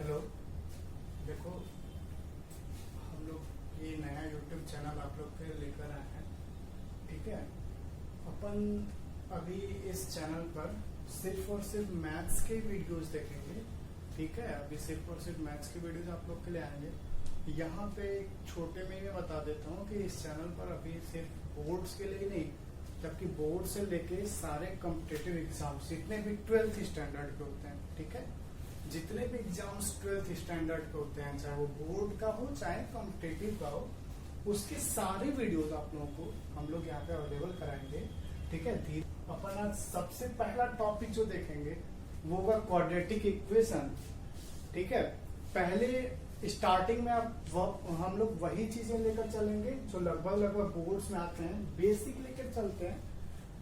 Hello. देखो, हम लोग ये नया यूट्यूब चैनल आप लोग के लेकर आए हैं। ठीक है, अपन अभी इस चैनल पर सिर्फ और सिर्फ मैथ्स के वीडियोस देखेंगे। ठीक है, अभी सिर्फ और सिर्फ मैथ्स के वीडियोस आप लोग के लिए आएंगे। यहाँ पे छोटे में मैं बता देता हूँ कि इस चैनल पर अभी सिर्फ बोर्ड्स के लिए नहीं, जबकि बोर्ड से लेके सारे कॉम्पिटिटिव एग्जाम्स जितने भी 12th स्टैंडर्ड के होते हैं, ठीक है, जितने भी एग्जाम्स 12th स्टैंडर्ड के होते हैं, चाहे वो बोर्ड का हो चाहे कॉम्पिटिटिव का हो, उसके सारे वीडियोस आप लोगों को हम लोग यहाँ पे अवेलेबल कराएंगे। ठीक है, अपन आज सबसे पहला टॉपिक जो देखेंगे वो होगा क्वाड्रेटिक इक्वेशन। ठीक है, पहले स्टार्टिंग में हम लोग वही चीजें लेकर चलेंगे जो लगभग बोर्ड्स में आते हैं, बेसिक लेकर चलते हैं।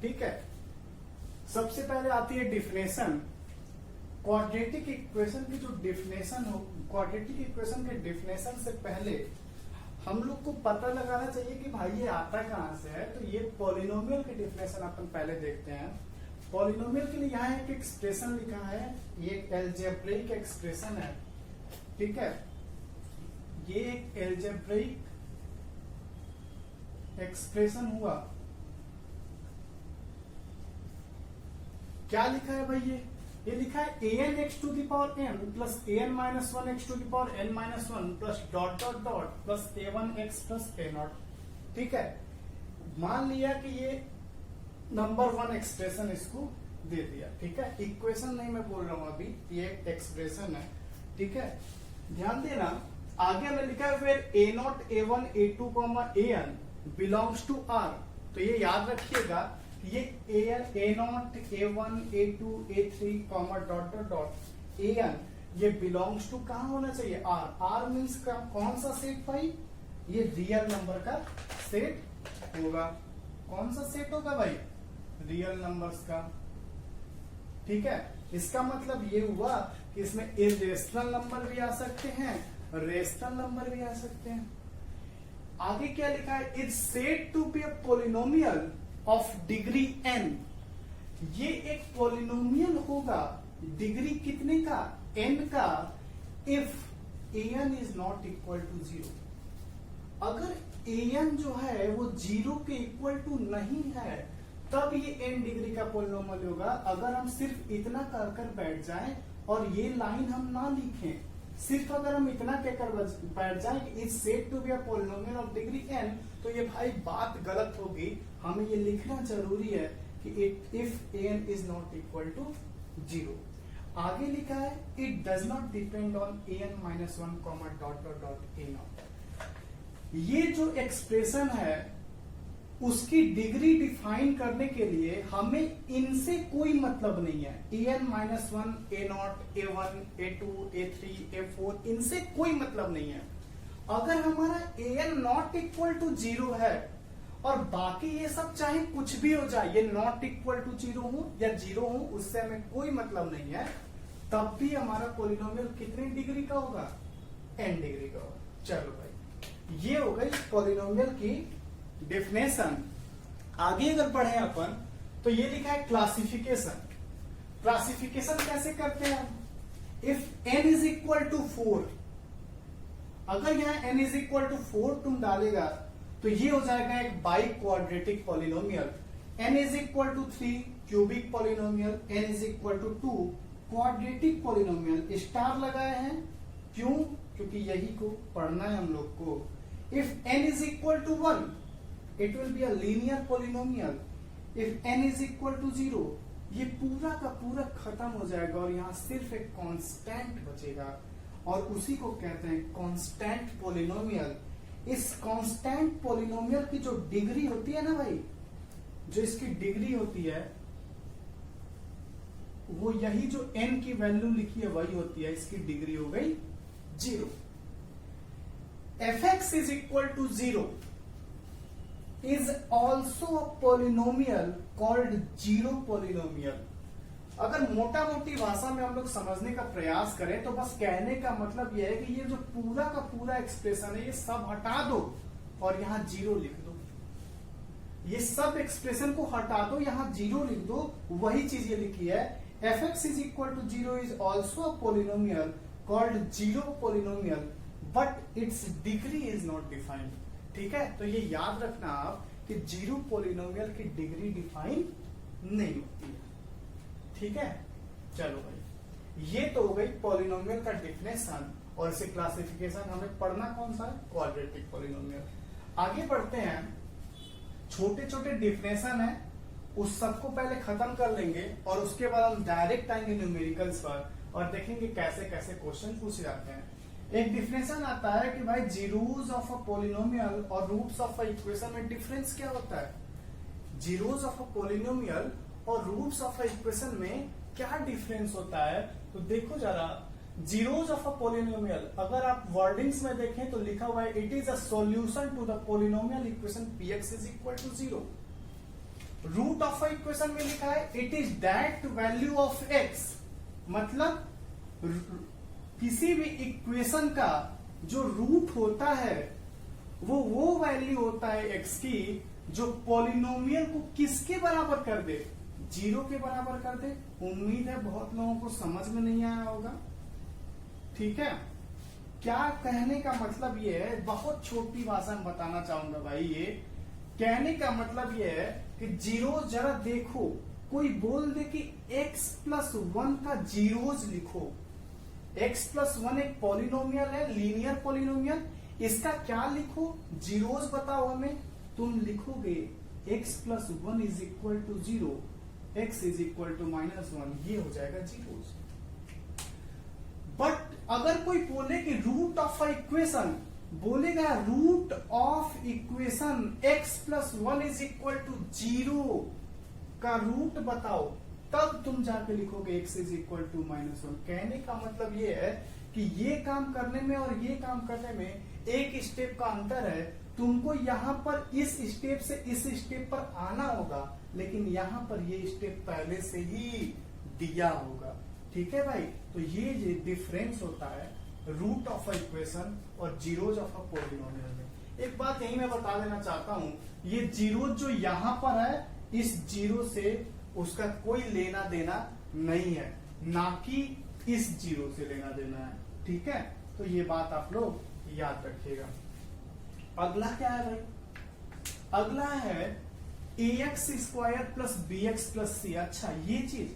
ठीक है, सबसे पहले आती है डिफिनेशन। क्वाड्रेटिक इक्वेशन की जो डिफिनेशन हो, क्वाड्रेटिक इक्वेशन के डिफिनेशन से पहले हम लोग को पता लगाना चाहिए कि भाई ये आता कहां से है। तो ये पॉलिनोमियल के डिफिनेशन अपन पहले देखते हैं। पॉलिनोमियल के लिए यहाँ एक एक्सप्रेशन लिखा है, ये एक एल्जेब्रिक एक्सप्रेशन है। ठीक है, ये एक एल्जेब्रिक एक्सप्रेशन हुआ। क्या लिखा है भाई? ये लिखा है an x to the power m plus an minus 1 x to the power n minus 1 plus dot dot dot plus a1 x plus a0। ठीक है, मान लिया कि ये नंबर 1 एक्सप्रेशन इसको दे दिया। ठीक है, इक्वेशन नहीं मैं बोल रहा हूं अभी, ये एक एक्सप्रेशन है। ठीक है, ध्यान देना, आगे हमें लिखा है फिर a0 a1 a2 an belongs to r। तो ये याद रखिएगा, ये a0 a1 a2 a3 dot dot dot an ये बिलोंग्स टू कहां होना चाहिए? r मीन्स कौन सा सेट भाई? ये रियल नंबर का सेट होगा। कौन सा सेट होगा भाई? रियल नंबर्स का। ठीक है, इसका मतलब ये हुआ कि इसमें इरेशनल नंबर भी आ सकते हैं, रेशनल नंबर भी आ सकते हैं। आगे क्या लिखा है? Is said to be a polynomial of degree n। ये एक पॉलिनोमियल होगा डिग्री कितने का? n का, if an is not equal to 0। अगर an जो है वो 0 के इक्वल टू नहीं है तब ये n डिग्री का पॉलिनोमियल होगा। अगर हम सिर्फ इतना कर बैठ जाएं और ये लाइन हम ना लिखें, सिर्फ अगर हम इतना कहकर बैठ जाएं कि is said to be a polynomial of degree n, तो ये भाई बात गलत होगी। हमें ये लिखना जरूरी है कि if n is not equal to 0। आगे लिखा है it does not depend on an minus 1 dot dot dot a0। ये जो एक्सप्रेशन है उसकी डिग्री डिफाइन करने के लिए हमें इनसे कोई मतलब नहीं है। an minus 1 a0 a1 a2 a3 a4 इनसे कोई मतलब नहीं है। अगर हमारा an नॉट इक्वल टू 0 है और बाकी ये सब चाहे कुछ भी हो जाए, ये नॉट इक्वल टू 0 हो या 0 हो, उससे हमें कोई मतलब नहीं है, तब भी हमारा पॉलिनोमियल कितनी डिग्री का होगा? n डिग्री का होगा। चलो भाई, ये हो गई पॉलिनोमियल की डेफिनेशन। आगे अगर पढ़े अपन तो ये लिखा है क्लासिफिकेशन। क्लासिफिकेशन कैसे करते हैं? If n is equal to 4, अगर यहाँ n इज इक्वल टू 4 तुम डालेगा तो ये हो जाएगा एक biquadratic polynomial. n is equal to 3 cubic polynomial, n is equal to 2 quadratic polynomial. Star लगाए हैं क्यों? क्योंकि यही को पढ़ना है हम लोग को। If n is equal to 1 it will be a linear polynomial. if n is equal to 0, ये पूरा का पूरा खत्म हो जाएगा और यहाँ सिर्फ एक कांस्टेंट बचेगा और उसी को कहते हैं कांस्टेंट पॉलिनोमियल। इस कांस्टेंट पॉलिनोमियल की जो डिग्री होती है ना भाई, जो इसकी डिग्री होती है वो यही जो n की वैल्यू लिखी है वही होती है, इसकी डिग्री हो गई 0। fx is equal to 0 is also a polynomial called zero polynomial। अगर मोटा मोटी भाषा में हम लोग समझने का प्रयास करें तो बस कहने का मतलब यह है कि ये जो पूरा का पूरा एक्सप्रेशन है ये सब हटा दो और यहाँ 0 लिख दो। ये सब एक्सप्रेशन को हटा दो, यहाँ 0 लिख दो, वही चीज ये लिखी है। fx is equal to 0 is also a polynomial called zero polynomial but its degree is not defined। ठीक है, तो ये याद रखना आप कि जीरो पोलिनोमियल की डिग्री डिफाइन नहीं होती है। ठीक है, चलो भाई, ये तो हो गई पोलिनोमियल का डिफिनेशन और इसे क्लासिफिकेशन। हमें पढ़ना कौन सा है? Quadratic polynomial. आगे बढ़ते हैं, छोटे छोटे डिफिनेशन है, उस सबको पहले खत्म कर लेंगे और उसके बाद हम डायरेक्ट आएंगे न्यूमेरिकल्स पर और देखेंगे कैसे कैसे क्वेश्चन पूछे जाते हैं। एक डिफिनेशन आता है कि भाई जीरोस ऑफ अ पोलिनोमियल और रूट्स ऑफ अ इक्वेशन में डिफरेंस क्या होता है? जीरोस ऑफ अ पोलिनोमियल और रूट्स ऑफ अ इक्वेशन में क्या डिफरेंस होता है? तो देखो जरा, जीरोस ऑफ अ पोलिनोमियल अगर आप वर्डिंग्स में देखें तो लिखा हुआ है it is a solution to the polynomial equation px is equal to 0। Root of a equation में लिखा है it is that value of x, मतलब किसी भी इक्वेशन का जो रूट होता है वो वैल्यू होता है x की जो पॉलिनोमियल को किसके बराबर कर दे? 0 के बराबर कर दे। उम्मीद है बहुत लोगों को समझ में नहीं आया होगा। ठीक है, क्या कहने का मतलब ये है, बहुत छोटी भाषा में बताना चाहूंगा भाई। ये कहने का मतलब ये है कि जीरो, जरा देखो, कोई बोल दे कि x+1 का जीरोज लिखो। x+1 एक पॉलिनोमियल है, लीनियर पॉलिनोमियल, इसका क्या लिखो? जीरोज बताओ हमें। तुम लिखोगे x+1 is equal to 0, x is equal to -1, ये हो जाएगा जीरोज। बट अगर कोई बोले कि रूट ऑफ अ इक्वेशन, बोलेगा root of equation x+1 is equal to 0 का रूट बताओ, तब तुम जाके लिखोगे x इज इक्वल टू -1। कहने का मतलब ये है कि ये काम करने में और ये काम करने में एक स्टेप का अंतर है। तुमको यहाँ पर इस स्टेप से इस स्टेप पर आना होगा, लेकिन यहाँ पर ये स्टेप पहले से ही दिया होगा। ठीक है भाई, तो ये डिफरेंस होता है रूट ऑफ अ इक्वेशन और जीरोज ऑफ अ पॉलिनोमियल में। एक बात यही मैं बता देना चाहता हूं, ये जीरो जो यहाँ पर है, इस जीरो से उसका कोई लेना देना नहीं है, ना कि इस जीरो से लेना देना है। ठीक है, तो ये बात आप लोग याद रखिएगा। अगला क्या है भाई? अगला है ax² plus bx plus c। अच्छा, ये चीज,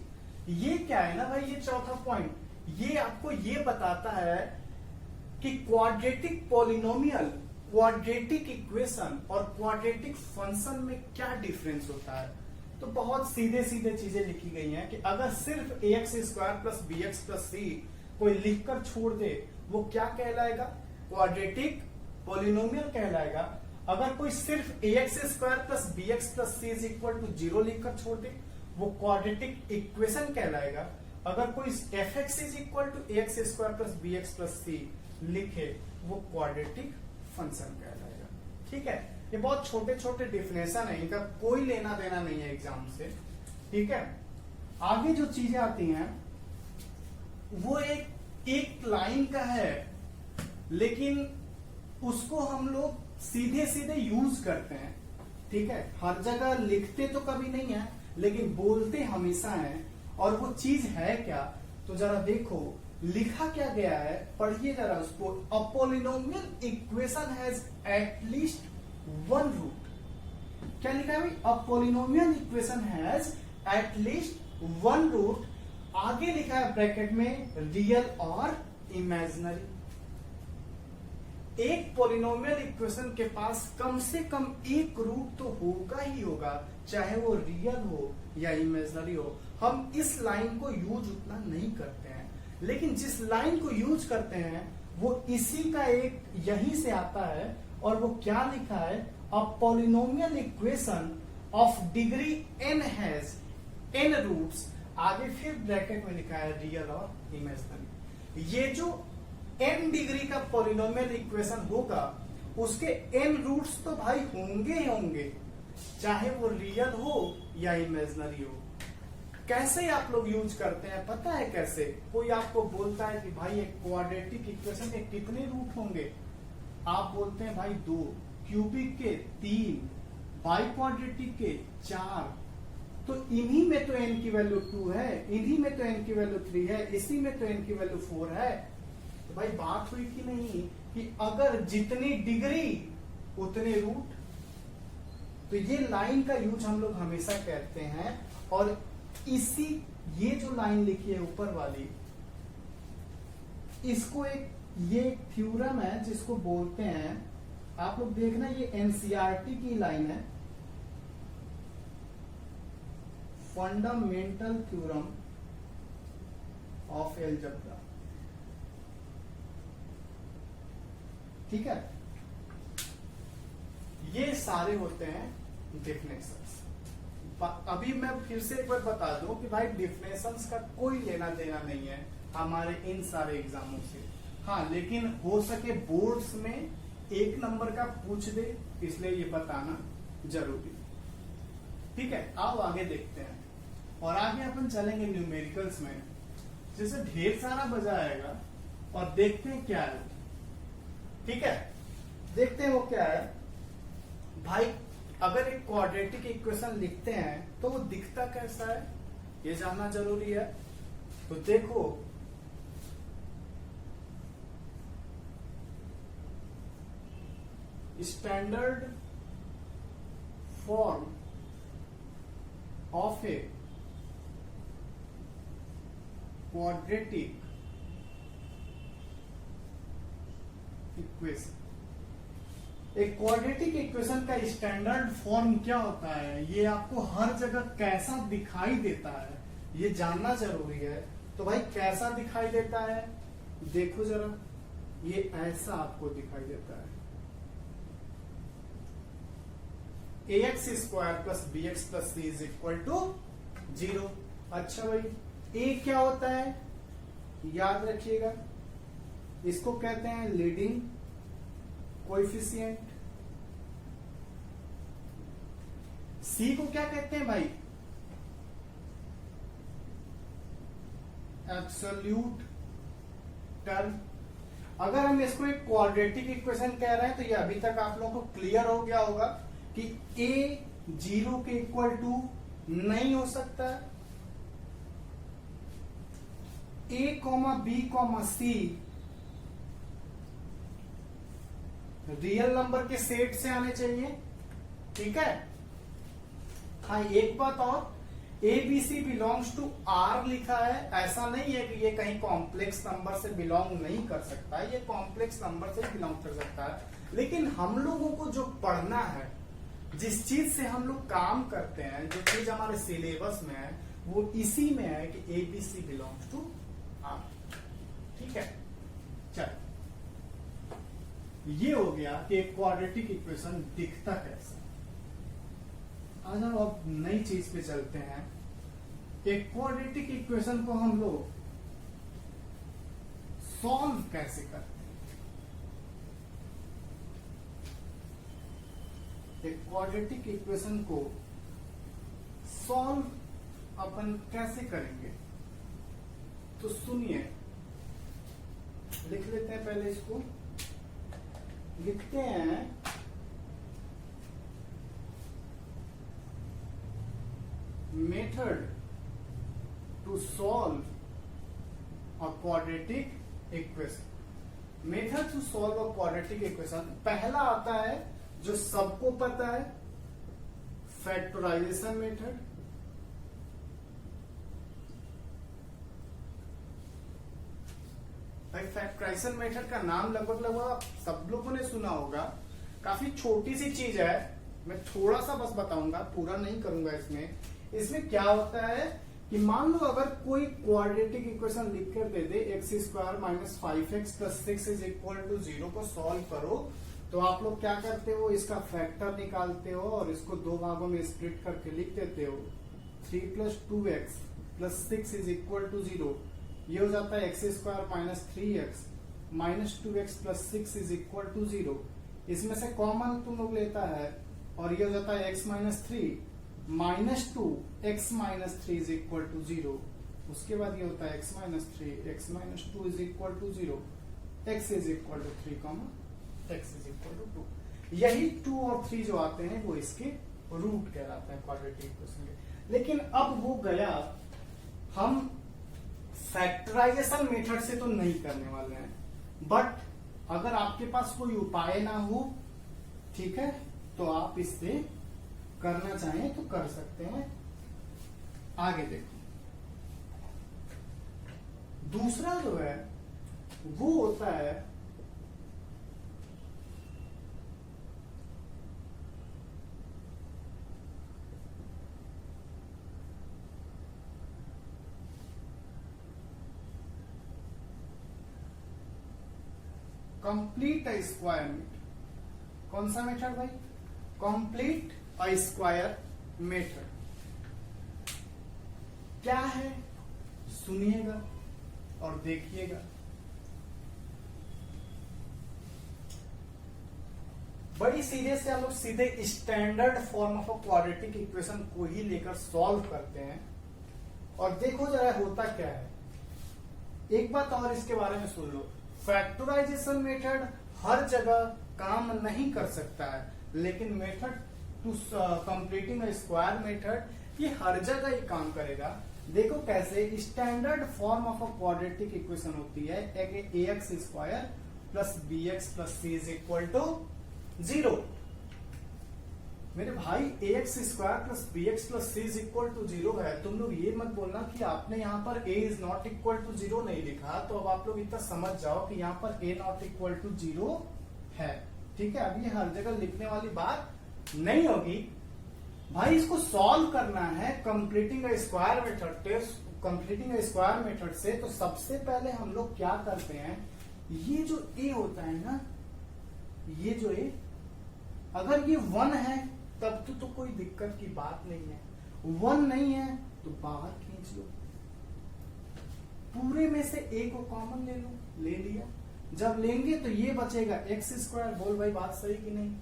ये क्या है ना भाई, ये चौथा पॉइंट, ये आपको ये बताता है कि क्वाड्रेटिक पॉलिनोमियल, क्वाड्रेटिक इक्वेशन और क्वाड्रेटिक फंक्शन में क्या डिफरेंस होता है। तो बहुत सीधे सीधे चीजें लिखी गई हैं कि अगर सिर्फ ax² plus bx plus c कोई लिखकर छोड़ दे, वो क्या कहलाएगा? क्वाड्रेटिक पॉलिनोमियल कहलाएगा। अगर कोई सिर्फ ax² plus bx plus c is equal to 0 लिखकर छोड़ दे, वो क्वाड्रेटिक इक्वेशन कहलाएगा। अगर कोई fx is equal to ax² plus bx plus c लिखे, वो क्वाड्रेटिक फंक्शन कहलाएगा। ठीक है, ये बहुत छोटे छोटे डिफिनेशन है, इनका कोई लेना देना नहीं है एग्जाम से। ठीक है, आगे जो चीजें आती हैं वो एक लाइन का है, लेकिन उसको हम लोग सीधे सीधे यूज करते हैं। ठीक है, हर जगह लिखते तो कभी नहीं है, लेकिन बोलते हमेशा हैं। और वो चीज है क्या? तो जरा देखो लिखा क्या गया है, पढ़िए जरा उसको। A polynomial equation has at least one root. क्या लिखा है भाई? A polynomial equation has at least one root. आगे लिखा है ब्रैकेट में रियल और इमेजिनरी। एक पॉलिनोमियल इक्वेशन के पास कम से कम एक रूट तो होगा ही होगा, चाहे वो रियल हो या इमेजिनरी हो। हम इस लाइन को यूज उतना नहीं करते हैं, लेकिन जिस लाइन को यूज करते हैं वो इसी का एक यहीं से आता है। और वो क्या लिखा है? A polynomial equation of degree n has n roots. आगे फिर ब्रैकेट में लिखा है रियल और इमेजिनरी। ये जो n डिग्री का पॉलिनोमियल इक्वेशन होगा, उसके n रूट्स तो भाई होंगे ही होंगे, चाहे वो रियल हो या इमेजिनरी हो। कैसे आप लोग यूज करते हैं पता है कैसे? कोई आपको बोलता है कि भाई एक क्वाड्रेटिक इक्वेशन के कितने रूट होंगे? आप बोलते हैं भाई 2, क्यूबिक के 3, बाई क्वाड्रेटिक के 4। तो इन्हीं में तो n की वैल्यू 2 है, इन्हीं में तो n की वैल्यू 3 है, इसी में तो n की वैल्यू 4 है। तो भाई बात हुई कि नहीं कि अगर जितनी डिग्री उतने रूट। तो ये लाइन का यूज हम लोग हमेशा कहते हैं। और इसी ये जो लाइन लिखी है ऊपर वाली, इसको ये एक थ्योरम है जिसको बोलते हैं, आप लोग देखना ये एनसीईआरटी की लाइन है, फंडामेंटल थ्योरम ऑफ अलजेब्रा। ठीक है, ये सारे होते हैं डिफिनेशंस। अभी मैं फिर से एक बार बता दूं कि भाई डिफिनेशंस का कोई लेना देना नहीं है हमारे इन सारे एग्जामों से। हाँ, लेकिन हो सके बोर्ड्स में 1 नंबर का पूछ दे, इसलिए ये बताना जरूरी। ठीक है, आओ आगे देखते हैं। और आगे अपन चलेंगे न्यूमेरिकल्स में, जैसे ढेर सारा बजा आएगा और देखते हैं क्या है। ठीक है, देखते हैं वो क्या है। भाई अगर एक क्वाड्रेटिक इक्वेशन लिखते हैं तो वो दिखता कैसा है ये जानना जरूरी है। तो देखो, standard form of a quadratic equation, एक क्वाड्रेटिक इक्वेशन का स्टैंडर्ड फॉर्म क्या होता है, ये आपको हर जगह कैसा दिखाई देता है ये जानना जरूरी है। तो भाई कैसा दिखाई देता है देखो जरा, ये ऐसा आपको दिखाई देता है, ax square plus b x plus c is equal to 0। अच्छा भाई, a क्या होता है याद रखिएगा, इसको कहते हैं लीडिंग कोएफिशिएंट। सी को क्या कहते हैं भाई, एब्सोल्यूट टर्म। अगर हम इसको एक क्वाड्रेटिक इक्वेशन कह रहे हैं तो ये अभी तक आप लोगों को क्लियर हो गया होगा कि a 0 के इक्वल टू नहीं हो सकता, a, b, c real number के सेट से आने चाहिए। ठीक है, हाँ एक बात और, a b c belongs to R लिखा है, ऐसा नहीं है कि ये कहीं कॉम्प्लेक्स नंबर से बिलोंग नहीं कर सकता, ये कॉम्प्लेक्स नंबर से बिलोंग कर सकता है। लेकिन हम लोगों को जो पढ़ना है, जिस चीज से हम लोग काम करते हैं, जो चीज हमारे सिलेबस में है, वो इसी में है कि a b c belongs to R. ठीक है, चल ये हो गया कि एक क्वाड्रेटिक इक्वेशन दिखता कैसा। आ जाओ अब नई चीज पे चलते हैं। एक क्वाड्रेटिक इक्वेशन को हम लोग सॉल्व कैसे करते हैं, एक क्वाड्रेटिक इक्वेशन को सॉल्व अपन कैसे करेंगे, तो सुनिए, लिख लेते हैं पहले इसको, लिखते हैं method to solve a quadratic equation. Method to solve a quadratic equation, पहला आता है जो सबको पता है, फैक्टराइजेशन मेथड। भाई फैक्टराइजेशन मेथड का नाम लगभग आप सब लोगों ने सुना होगा, काफी छोटी सी चीज है, मैं थोड़ा सा बस बताऊंगा, पूरा नहीं करूंगा। इसमें क्या होता है कि मान लो अगर कोई क्वाड्रेटिक इक्वेशन लिख कर दे दे, x square minus 5x plus 6 is equal to 0 को सॉल्व करो, तो आप लोग क्या करते हो, इसका फैक्टर निकालते हो और इसको 2 भागों में स्प्लिट करके लिख देते हो, 3 plus 2x plus 6 is equal to 0। ये हो जाता है x square minus 3x minus 2x plus 6 is equal to 0। इसमें से कॉमन तुम लोग लेता है और ये हो जाता है x minus 3 minus 2 x minus 3 is equal to 0। उसके बाद ये होता है x minus 3 x minus 2 is equal to 0, x is equal to 3 x is equal to 2। यही 2 और 3 जो आते हैं वो इसके रूट कहलाते हैं क्वाड्रेटिक इक्वेशन के। लेकिन अब वो गया, हम फैक्टराइजेशन मेथड से तो नहीं करने वाले हैं, बट अगर आपके पास कोई उपाय ना हो, ठीक है, तो आप इससे करना चाहें तो कर सकते हैं। आगे देखो, दूसरा जो है वो होता है कंप्लीट स्क्वायर मेथड। कौन सा मेथड भाई? Complete square method. क्या है सुनिएगा और देखिएगा। बड़ी सीरियस से हम लोग सीधे standard form of a quadratic equation को ही लेकर सॉल्व करते हैं। और देखो जरा होता क्या है। एक बात और इसके बारे में सुन लो, फैक्टराइजेशन मेथड हर जगह काम नहीं कर सकता है, लेकिन method to completing square method ये हर जगह ही काम करेगा। देखो कैसे। Standard form of a quadratic equation होती है a x square plus b x plus c is equal to 0। मेरे भाई a x square plus b x plus c is equal to 0 है। तुम लोग ये मत बोलना कि आपने यहाँ पर ए इज नॉट इक्वल टू 0 नहीं लिखा। तो अब आप लोग इतना समझ जाओ कि यहाँ पर ए नॉट इक्वल टू 0 है। ठीक है, अब ये हर जगह लिखने वाली बात नहीं होगी भाई। इसको सॉल्व करना है completing square method. Completing square method से तो सबसे पहले हम लोग क्या करते हैं, ये जो ए होता है ना, ये जो ए अगर ये 1 है तब तो कोई दिक्कत की बात नहीं है। 1 नहीं है तो बाहर खींच लो, पूरे में से ए को कॉमन ले लो। ले लिया, जब लेंगे तो ये बचेगा एक्स स्क्वायर। बोल भाई बात सही कि नहीं?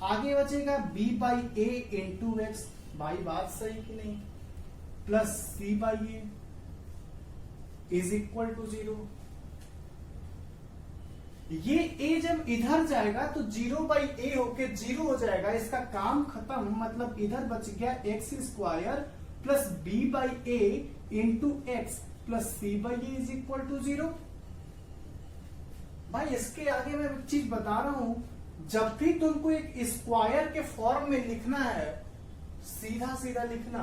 आगे बचेगा b by a into x. भाई बात सही कि नहीं? Plus c by a is equal to 0। ये a जब इधर जाएगा तो 0 बाई ए होके 0 हो जाएगा। इसका काम खत्म। मतलब इधर बच गया x square plus b by a into x plus c by a is equal to 0। भाई इसके आगे मैं एक चीज बता रहा हूं, जब भी तुमको एक स्क्वायर के फॉर्म में लिखना है, सीधा सीधा लिखना,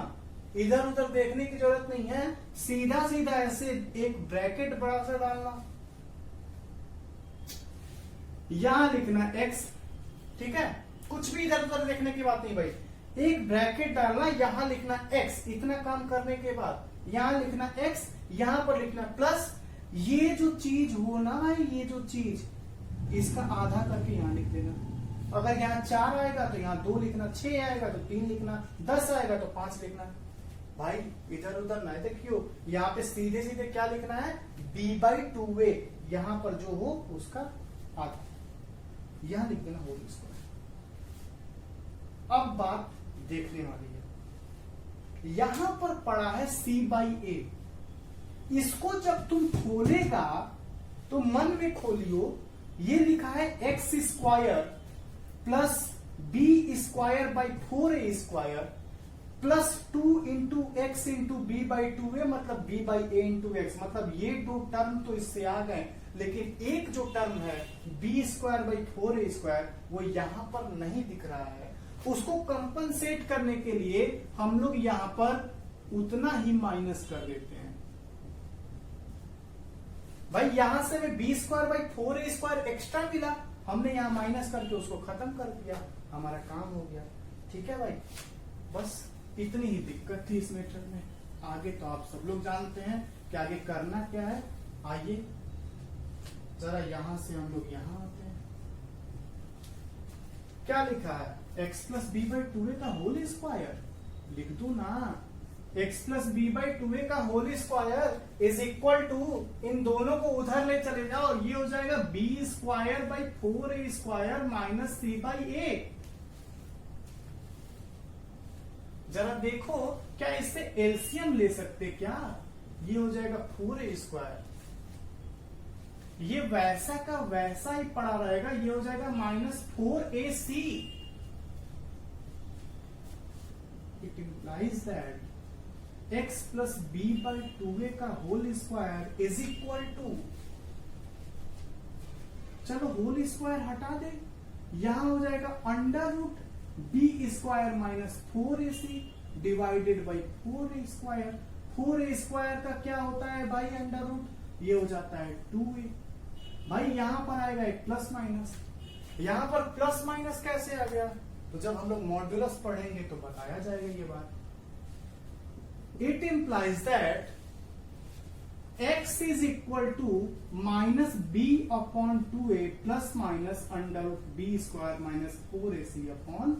इधर उधर देखने की जरूरत नहीं है। सीधा सीधा ऐसे एक ब्रैकेट बड़ा सा डालना, यहां लिखना x। ठीक है, कुछ भी इधर उधर देखने की बात नहीं भाई। एक ब्रैकेट डालना, यहां लिखना x। इतना काम करने के बाद यहां लिखना x, यहां पर लिखना प्लस। ये जो चीज हो ना भाई, ये जो चीज, इसका आधा करके यहां लिख देना। अगर यहाँ 4 आएगा तो यहाँ 2 लिखना, 6 आएगा तो 3 लिखना, 10 आएगा तो 5 लिखना। भाई इधर उधर ना देखियो, यहाँ पे सीधे सीधे क्या लिखना है, b बाई 2a, यहां पर जो हो उसका आधा, यहां लिख देना होल स्क्वायर। अब बात देखने वाली है, यहां पर पड़ा है c बाई ए। इसको जब तुम खोलेगा तो मन में खोलियो, ये लिखा है x square plus b square by 4a square plus 2 into x into b by 2a, मतलब b by a into x. मतलब ये दो टर्म तो इससे आ गए, लेकिन एक जो टर्म है B square by 4a square, वो यहां पर नहीं दिख रहा है। उसको कंपनसेट करने के लिए हम लोग यहां पर उतना ही माइनस कर देते हैं। भाई यहां से में b square by 4a square extra मिला, हमने यहां माइनस करके उसको खत्म कर दिया, हमारा काम हो गया। ठीक है भाई, बस इतनी ही दिक्कत थी इस मेथड में। आगे तो आप सब लोग जानते हैं कि आगे करना क्या है। आइए जरा यहां से हम लोग यहां आते हैं। क्या लिखा है, x plus b by 2a का होल स्क्वायर। लिख दू ना, x plus b by 2a का whole square is equal to, इन दोनों को उधर ले चले जाओ, ये हो जाएगा b square by 4a square minus c by a. जरा देखो क्या इससे एलसीएम ले सकते क्या? ये हो जाएगा 4a स्क्वायर, ये वैसा का वैसा ही पड़ा रहेगा, ये हो जाएगा minus 4ac। It implies that x plus b by 2a का whole square is equal to चलो होल स्क्वायर हटा दे, यहां हो जाएगा under root b square minus 4ac divided by 4a square. 4a square का क्या होता है भाई अंडर रूट, ये हो जाता है 2a। भाई यहां पर आएगा एक प्लस माइनस, यहां पर प्लस माइनस कैसे आ गया, तो जब हम लोग मॉड्यूलस पढ़ेंगे तो बताया जाएगा ये बात। It implies that x is equal to minus b upon 2a plus minus under root b square minus 4ac upon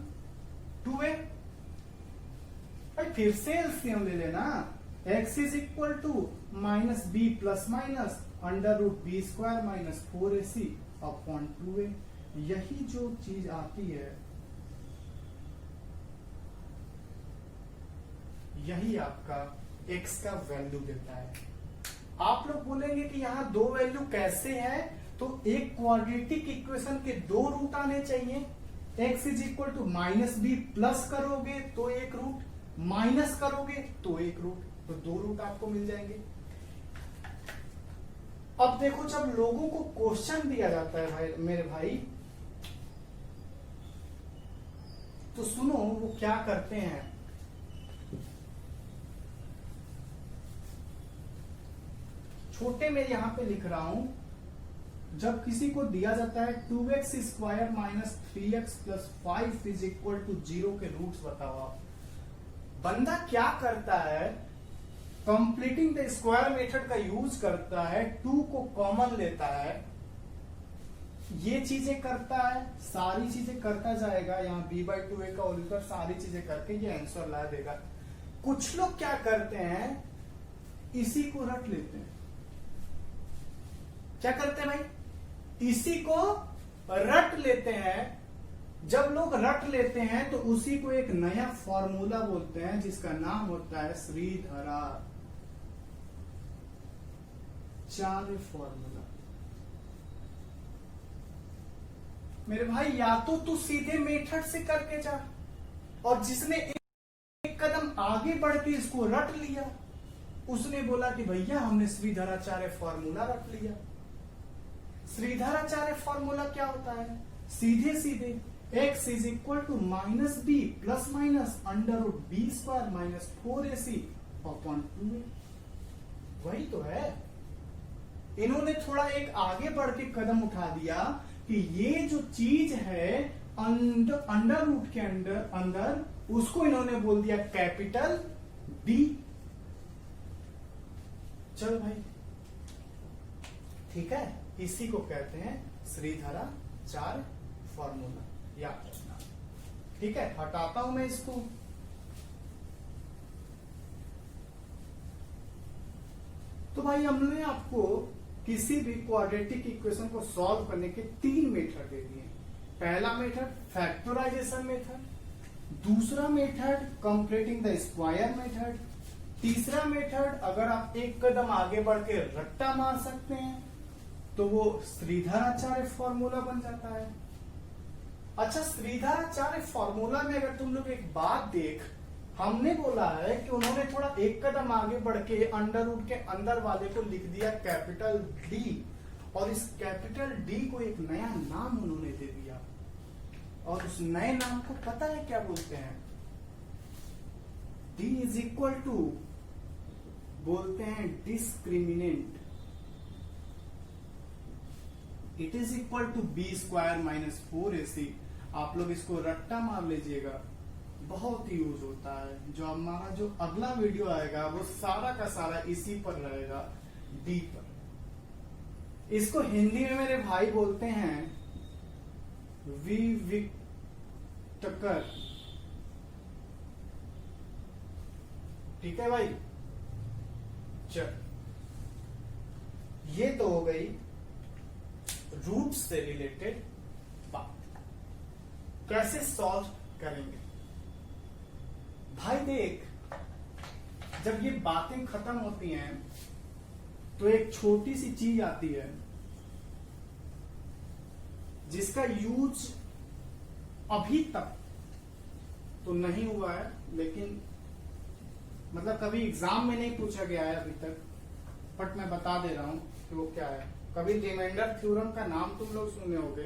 2a। भाई फिर से एलसीएम ले लेना, x is equal to minus b plus minus under root b square minus 4ac upon 2a। यही जो चीज आती है यही आपका x का वैल्यू देता है। आप लोग बोलेंगे कि यहाँ दो वैल्यू कैसे है, तो एक क्वाड्रेटिक इक्वेशन के दो रूट आने चाहिए। x is equal to minus b plus करोगे तो एक रूट, माइनस करोगे तो एक रूट, तो दो रूट आपको मिल जाएंगे। अब देखो जब लोगों को क्वेश्चन दिया जाता है भाई मेरे भाई, तो सुनो वो क्या करते हैं। छोटे में यहां पे लिख रहा हूं, जब किसी को दिया जाता है 2x square minus 3x plus 5 is equal to 0 के रूट्स बताओ आप, बंदा क्या करता है, कंप्लीटिंग द स्क्वायर मेथड का यूज करता है, 2 को कॉमन लेता है, ये चीजें करता है, सारी चीजें करता जाएगा, यहाँ b/2a का होल स्क्वायर सारी चीजें करके ये आंसर ला देगा। कुछ लोग क्या करते हैं, इसी को रट लेते हैं। क्या करते हैं भाई, इसी को रट लेते हैं। जब लोग रट लेते हैं तो उसी को एक नया फॉर्मूला बोलते हैं जिसका नाम होता है श्रीधराचार्य फॉर्मूला। मेरे भाई या तो तू सीधे मेथड से करके जा, और जिसने एक कदम आगे बढ़ के इसको रट लिया उसने बोला कि भैया हमने श्रीधराचार्य फॉर्मूला रट लिया। श्रीधराचार्य फॉर्मूला क्या होता है, सीधे सीधे x is equal to minus b plus minus under root b square minus 4ac upon 2a। वही तो है, इन्होंने थोड़ा एक आगे बढ़ के कदम उठा दिया कि ये जो चीज है अंडर रूट के अंदर उसको इन्होंने बोल दिया कैपिटल B। चलो भाई ठीक है, इसी को कहते हैं श्रीधराचार्य फॉर्मूला, याद रखना। ठीक है, हटाता हूं मैं इसको। तो भाई हमने आपको किसी भी क्वाड्रेटिक इक्वेशन को सॉल्व करने के 3 मेथड दे दिए। पहला मेथड फैक्टराइजेशन मेथड, दूसरा method completing the square method, तीसरा मेथड अगर आप एक कदम आगे बढ़ के रट्टा मार सकते हैं तो वो श्रीधराचार्य फॉर्मूला बन जाता है। अच्छा, श्रीधराचार्य फॉर्मूला में अगर तुम लोग एक बात देख, हमने बोला है कि उन्होंने थोड़ा एक कदम आगे बढ़ के अंडर रूट के अंदर वाले को लिख दिया कैपिटल डी, और इस कैपिटल डी को एक नया नाम उन्होंने दे दिया, और उस नए नाम को पता है क्या बोलते हैं, डी इज इक्वल टू बोलते हैं discriminant. It is equal to b square minus 4ac। आप लोग इसको रट्टा मार लीजिएगा, बहुत यूज होता है। जो हमारा जो अगला वीडियो आएगा वो सारा का सारा इसी पर रहेगा, डी पर। इसको हिंदी में मेरे भाई बोलते हैं विविक्टकर। ठीक है भाई, चल ये तो हो गई रूट से रिलेटेड बात। कैसे सॉल्व करेंगे भाई, देख जब ये बातें खत्म होती हैं तो एक छोटी सी चीज आती है जिसका यूज अभी तक तो नहीं हुआ है, लेकिन मतलब कभी एग्जाम में नहीं पूछा गया है अभी तक, बट मैं बता दे रहा हूं कि वो क्या है। कभी रिमाइंडर थ्योरम का नाम तुम लोग सुने होगे।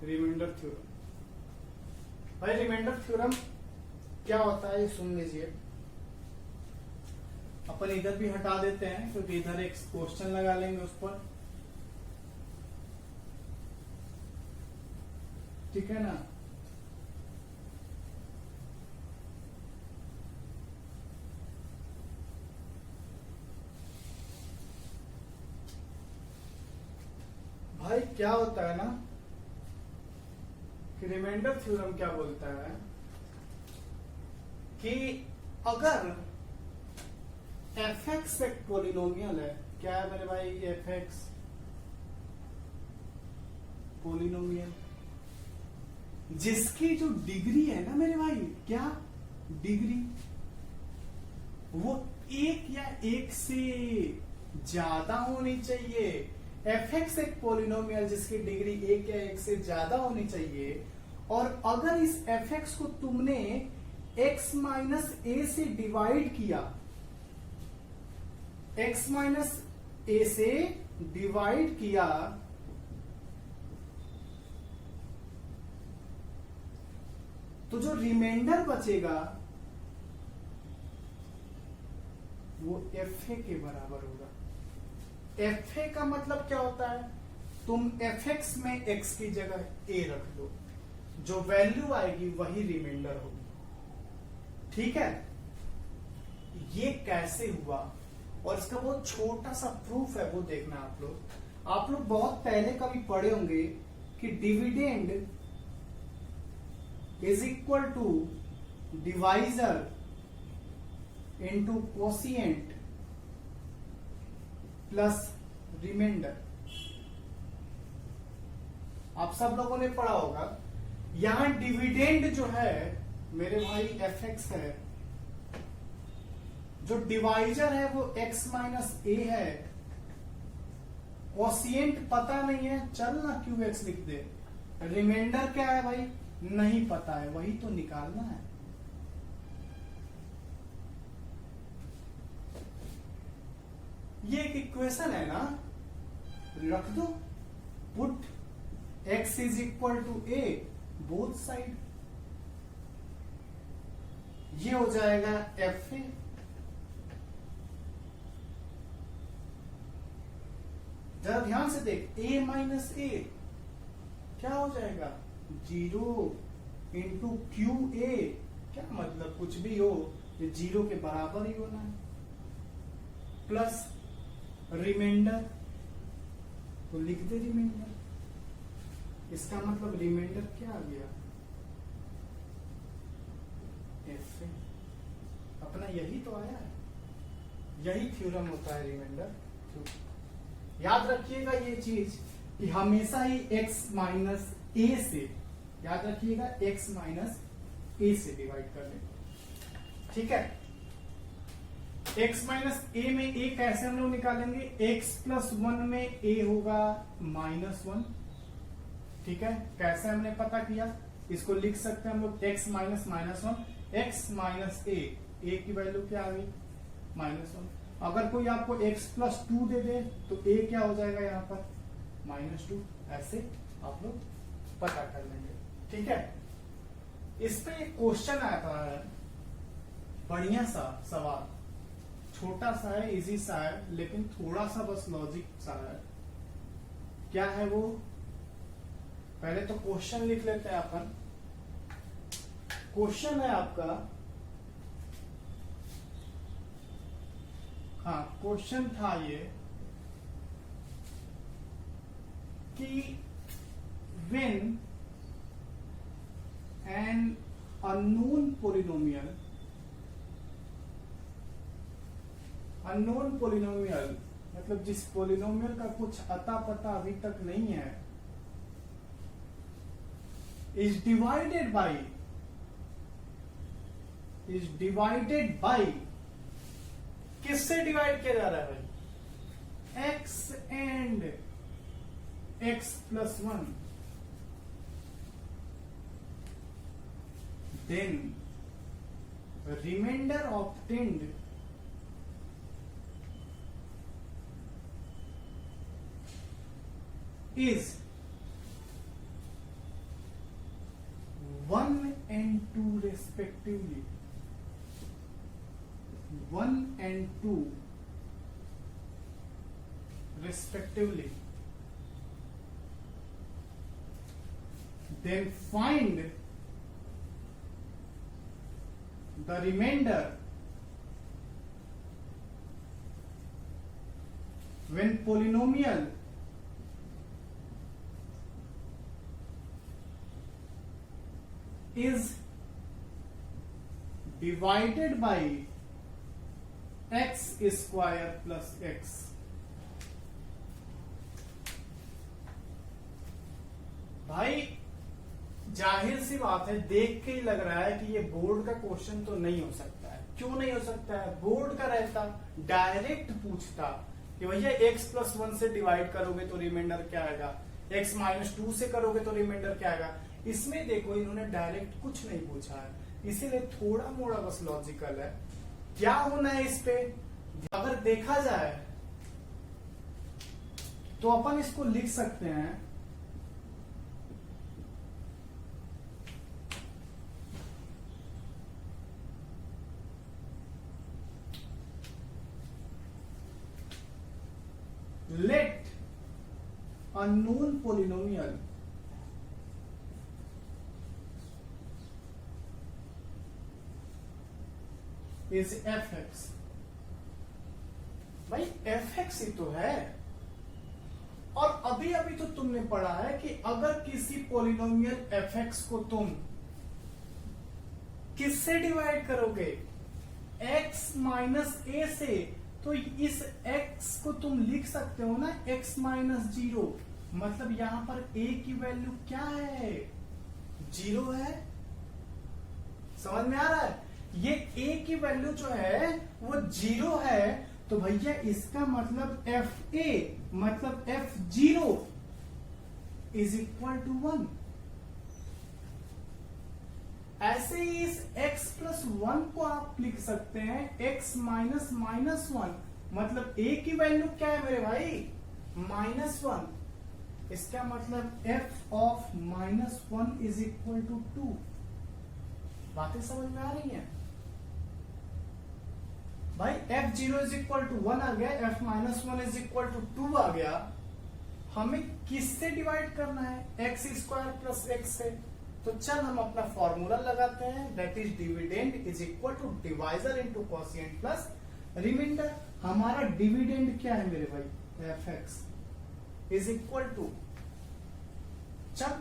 रिमाइंडर थ्योरम, भाई रिमाइंडर थ्योरम क्या होता है ये सुन लीजिए। अपन इधर भी हटा देते हैं क्योंकि इधर एक क्वेश्चन लगा लेंगे उस पर, ठीक है ना। भाई क्या होता है ना कि रिमाइंडर थ्योरम क्या बोलता है कि अगर fx एक पोलिनोमियल है, क्या है मेरे भाई fx पोलिनोमियल, जिसकी जो डिग्री है ना मेरे भाई, क्या डिग्री, वो एक या एक से ज्यादा होनी चाहिए। fx एक पोलिनोमियल जिसकी डिग्री एक या एक से ज्यादा होनी चाहिए, और अगर इस fx को तुमने x माइनस ए से डिवाइड किया, x माइनस ए से डिवाइड किया, तो जो रिमाइंडर बचेगा वो fa के बराबर होगा। fa का मतलब क्या होता है, तुम fx में x की जगह a रख दो, जो वैल्यू आएगी वही रिमाइंडर होगी, ठीक है। ये कैसे हुआ और इसका बहुत छोटा सा प्रूफ है, वो देखना आप लोग। आप लोग बहुत पहले कभी पढ़े होंगे कि dividend is equal to divisor into quotient plus remainder. आप सब लोगों ने पढ़ा होगा। यहां डिविडेंड जो है मेरे भाई fx है, जो डिवाइजर है वो x माइनस ए है, कोशिएंट पता नहीं है, चल ना क्यों x लिख दे, रिमाइंडर क्या है भाई नहीं पता है, वही तो निकालना है। ये एक इक्वेशन है ना, रख दो, put x is equal to a both side, ये हो जाएगा fa। जरा ध्यान से देख, a माइनस ए क्या हो जाएगा 0 इंटू क्यू ए, क्या मतलब कुछ भी हो ये 0 के बराबर ही होना है, प्लस रिमाइंडर, तो लिख दे रिमाइंडर। इसका मतलब रिमाइंडर क्या आ गया fa। अपना यही तो आया है, यही थ्योरम होता है रिमाइंडर। याद रखिएगा ये चीज कि हमेशा ही x माइनस ए से, याद रखिएगा x माइनस ए से डिवाइड कर लें, ठीक है। x माइनस ए में a कैसे हम लोग निकालेंगे, x प्लस 1 में a होगा माइनस 1, ठीक है। कैसे हमने पता किया, इसको लिख सकते हैं हम लोग x minus minus 1, x minus a की वैल्यू क्या आ गई माइनस 1। अगर कोई आपको x प्लस 2 दे दे तो a क्या हो जाएगा यहाँ पर माइनस 2, ऐसे आप लोग पता कर लेंगे, ठीक है। इस पे एक क्वेश्चन आया था, बढ़िया सा सवाल, छोटा सा है, इजी सा है, लेकिन थोड़ा सा बस लॉजिक सा है। क्या है वो, पहले तो क्वेश्चन लिख लेते हैं अपन। क्वेश्चन है आपका, हाँ क्वेश्चन था ये कि when an unknown polynomial मतलब जिस पोलिनोमियल का कुछ अता पता अभी तक नहीं है, इज डिवाइडेड बाई किससे डिवाइड किया जा रहा है भाई, x and x plus 1, then remainder obtained is 1 and 2 respectively. 1 and 2 respectively. Then find the remainder when polynomial is divided by x square plus x. भाई जाहिर सी बात है, देख के ही लग रहा है कि ये बोर्ड का क्वेश्चन तो नहीं हो सकता है। क्यों नहीं हो सकता है? बोर्ड का रहता डायरेक्ट पूछता कि भैया x प्लस 1 से डिवाइड करोगे तो रिमाइंडर क्या आएगा, x माइनस 2 से करोगे तो रिमाइंडर क्या आएगा। इसमें देखो इन्होंने डायरेक्ट कुछ नहीं पूछा है, इसीलिए थोड़ा मोड़ा बस लॉजिकल है। क्या होना है इस पे, अगर देखा जाए तो अपन इसको लिख सकते हैं let a known polynomial is fx। भाई fx ही तो है, और अभी अभी तो तुमने पढ़ा है कि अगर किसी पोलिनोमियल fx को तुम किससे डिवाइड करोगे, x माइनस a से, तो इस x को तुम लिख सकते हो ना x माइनस 0। मतलब यहां पर a की वैल्यू क्या है, 0 है। समझ में आ रहा है? ये a की वैल्यू जो है वो 0 है, तो भैया इसका मतलब fa मतलब f0 इज इक्वल टू 1। ऐसे ही इस x प्लस 1 को आप लिख सकते हैं x माइनस माइनस 1, मतलब a की वैल्यू क्या है मेरे भाई, -1। इसका मतलब f of -1 is equal to 2। बातें समझ में आ रही हैं भाई? f0 इज इक्वल टू 1 आ गया, f minus 1 is equal to 2 आ गया। हमें किससे डिवाइड करना है, x स्क्वायर प्लस x से। तो चल हम अपना फॉर्मूला लगाते हैं, that is dividend is equal to divisor into quotient plus remainder. हमारा डिविडेंड क्या है मेरे भाई, fx इज इक्वल टू, चल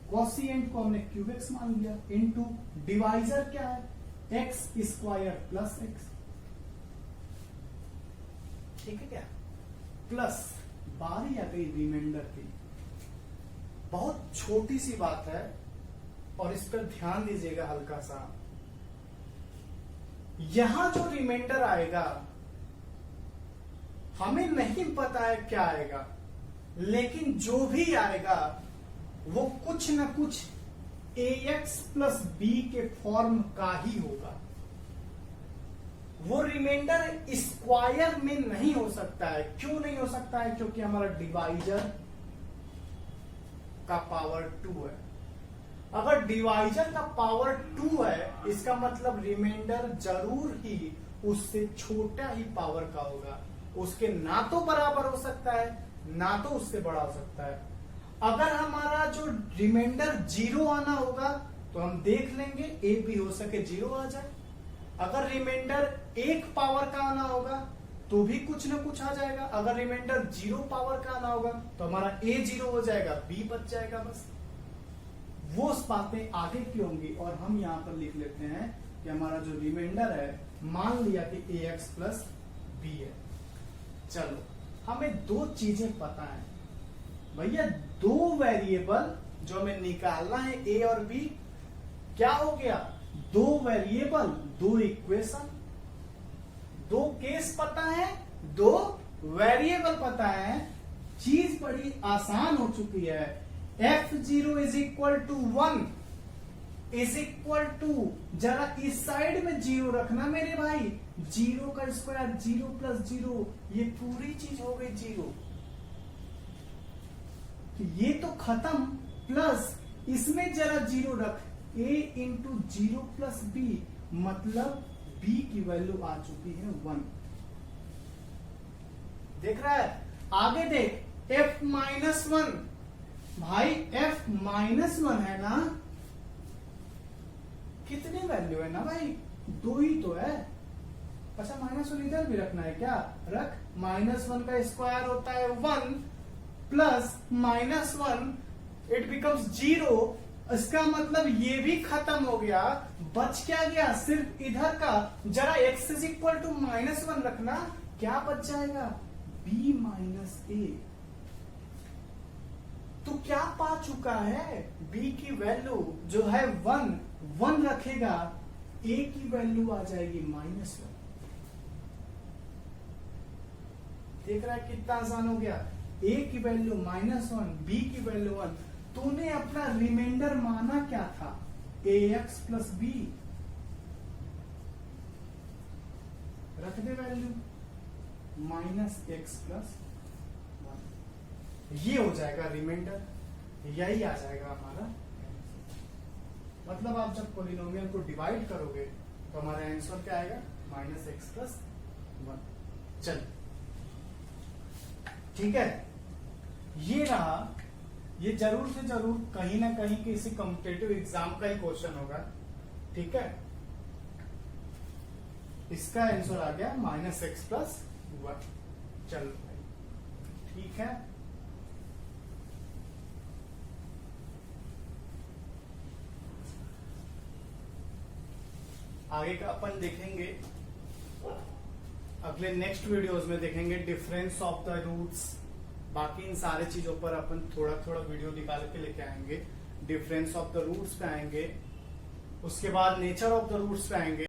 कोशिएंट को हमने क्यूबेक्स मान लिया, इनटू डिवाइजर क्या है, x स्क्वायर प्लस x। ठीक है क्या, प्लस बारी आ गई रिमाइंडर की। बहुत छोटी सी बात है और इस पर ध्यान दीजिएगा हल्का सा। यहां जो रिमाइंडर आएगा हमें नहीं पता है क्या आएगा, लेकिन जो भी आएगा वो कुछ ना कुछ ax प्लस b के फॉर्म का ही होगा। वो रिमाइंडर स्क्वायर में नहीं हो सकता है। क्यों नहीं हो सकता है? क्योंकि हमारा डिवाइजर का पावर 2 है। अगर डिवाइजर का पावर 2 है, इसका मतलब रिमाइंडर जरूर ही उससे छोटा ही पावर का होगा। उसके ना तो बराबर हो सकता है, ना तो उससे बड़ा हो सकता है। अगर हमारा जो रिमाइंडर 0 आना होगा तो हम देख लेंगे, ए भी हो सके 0 आ जाए। अगर रिमाइंडर 1 पावर का आना होगा तो भी कुछ ना कुछ आ जाएगा। अगर रिमाइंडर 0 पावर का आना होगा तो हमारा a 0 हो जाएगा, b बच जाएगा। बस वो बातें आगे की होंगी, और हम यहां पर लिख लेते हैं कि हमारा जो रिमाइंडर है, मान लिया कि ax प्लस b है। चलो हमें दो चीजें पता है भैया, दो वेरिएबल जो हमें निकालना है a और b, क्या हो गया, दो वेरिएबल, दो इक्वेशन, दो केस पता है, दो वेरिएबल पता है। चीज बड़ी आसान हो चुकी है। f0 is equal to 1 is equal to, जरा इस साइड में जीरो रखना मेरे भाई, जीरो का स्क्वायर जीरो प्लस जीरो, ये पूरी चीज हो गई जीरो, ये तो खत्म, प्लस इसमें जरा जीरो रख, a into zero plus b, मतलब b की वैल्यू आ चुकी है 1। देख रहा है, आगे देख, f माइनस वन, भाई f माइनस वन है ना, कितनी वैल्यू है ना भाई, 2 ही तो है। अच्छा माइनस वन इधर भी रखना है क्या, रख, माइनस वन का स्क्वायर होता है 1 plus minus one, it becomes zero, इसका मतलब ये भी खत्म हो गया, बच क्या गया, सिर्फ इधर का, जरा x is equal to minus one रखना, क्या बच जाएगा, b माइनस ए। तो क्या पा चुका है, b की वैल्यू जो है 1 रखेगा, a की वैल्यू आ जाएगी -1। देख रहा है कितना आसान हो गया, a की वैल्यू -1, b की वैल्यू 1, तूने अपना रिमाइंडर माना क्या था, ax प्लस बी, रख दे वैल्यू -x प्लस 1, ये हो जाएगा रिमाइंडर, यही आ जाएगा हमारा। मतलब आप जब पॉलिनोमियल को डिवाइड करोगे तो हमारा आंसर क्या आएगा, -x प्लस 1। चल ठीक है, ये रहा, ये जरूर से जरूर कहीं ना कहीं किसी कॉम्पिटेटिव एग्जाम का ही क्वेश्चन होगा, ठीक है। इसका आंसर आ गया -x प्लस 1। चलो भाई ठीक है, आगे का अपन देखेंगे, अगले नेक्स्ट वीडियोस में देखेंगे डिफरेंस ऑफ द रूट्स, बाकी इन सारे चीजों पर अपन थोड़ा थोड़ा वीडियो निकाल के लेके आएंगे। डिफरेंस ऑफ द रूट्स पे आएंगे, उसके बाद नेचर ऑफ द रूट्स पे आएंगे।